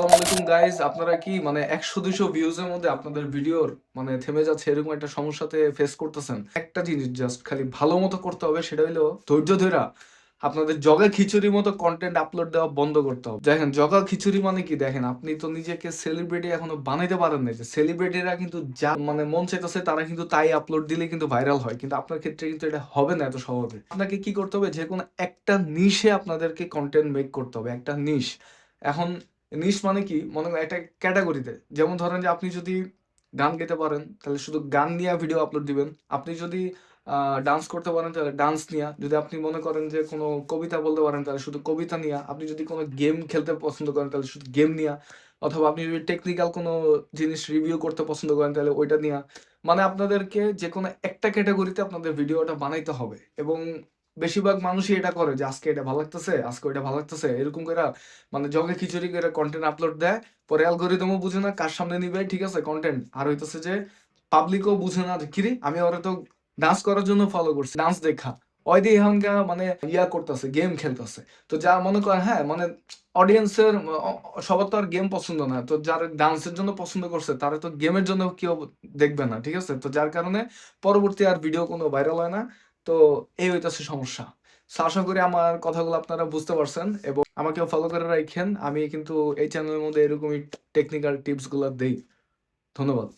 আসসালামু আলাইকুম গাইস, আপনারা কি মানে 100-200 ভিউজ এর মধ্যে আপনাদের ভিডিওর মানে থেমে যাচ্ছে এরকম একটা সমস্যাতে ফেস করতেছেন? একটা জিনিস জাস্ট খালি ভালো মতো করতে হবে, সেটা হলো ধৈর্য ধইরা আপনাদের জগা খিচুড়ির মতো কন্টেন্ট আপলোড দেওয়া বন্ধ করতে হবে। দেখেন জগা খিচুড়ি মানে কি, দেখেন আপনি তো নিজেকে সেলিব্রিটি এখনো বানাইতে পারেন নাই। যে সেলিব্রিটিরা কিন্তু যা মানে মন চাইতেছে তারা কিন্তু তাই আপলোড দিলে কিন্তু ভাইরাল হয়, কিন্তু আপনার ক্ষেত্রে কিন্তু এটা হবে না এত সহজে। আপনাকে কি করতে হবে, যে কোনো একটা নিশে আপনাদেরকে কন্টেন্ট মেক করতে হবে, একটা নিশ। এখন নিশ মানে কি, মনে করেন একটা ক্যাটাগরিতে, যেমন ধরেন যে আপনি যদি গান গাইতে পারেন তাহলে শুধু গান নিয়ে ভিডিও আপলোড দিবেন। আপনি যদি ডান্স করতে পারেন তাহলে ডান্স নিয়া, যদি আপনি মনে করেন যে কোনো কবিতা বলতে পারেন তাহলে শুধু কবিতা নিয়া, আপনি যদি কোনো গেম খেলতে পছন্দ করেন তাহলে শুধু গেম নিয়া, অথবা আপনি যদি টেকনিক্যাল কোনো জিনিস রিভিউ করতে পছন্দ করেন তাহলে ওইটা নিয়া। মানে আপনাদেরকে যে কোনো একটা ক্যাটাগরিতে আপনাদের ভিডিওটা বানাইতে হবে। এবং বেশিরভাগ মানুষই এটা করে যে আজকে এটা ভালো লাগতেছে, আজকে ওইটা ভালো লাগতেছে, এরকম করে মানে জগে খিচুড়ি করে কন্টেন্ট আপলোড দেয়। পরে অ্যালগোরিদমও বুঝে না কার সামনে নিবে, ঠিক আছে কন্টেন্ট, আর হইতেছে যে পাবলিকও বুঝে না যে কিরে আমি ওরা তো ডান্স করার জন্য ফলো করছি, ডান্স দেখা ওই দিয়ে এখনকা মানে ইয়া করতেছে, গেম খেলতেছে। তো যা মনে করেন, হ্যাঁ মানে অডিয়েন্সের সবার তো আর গেম পছন্দ না, তো যারা ডান্সের জন্য পছন্দ করছে তারা তো গেমের জন্য কেউ দেখবে না, ঠিক আছে। তো যার কারণে পরবর্তী আর ভিডিও কোনো ভাইরাল হয় না। তো এই হইতাছে সমস্যা। সো আশা করি আমার কথাগুলো আপনারা বুঝতে পারছেন এবং আমাকেও ফলো করে রাখেন। আমি কিন্তু এই চ্যানেলের মধ্যে এরকমই টেকনিক্যাল টিপস গুলা দেই। ধন্যবাদ।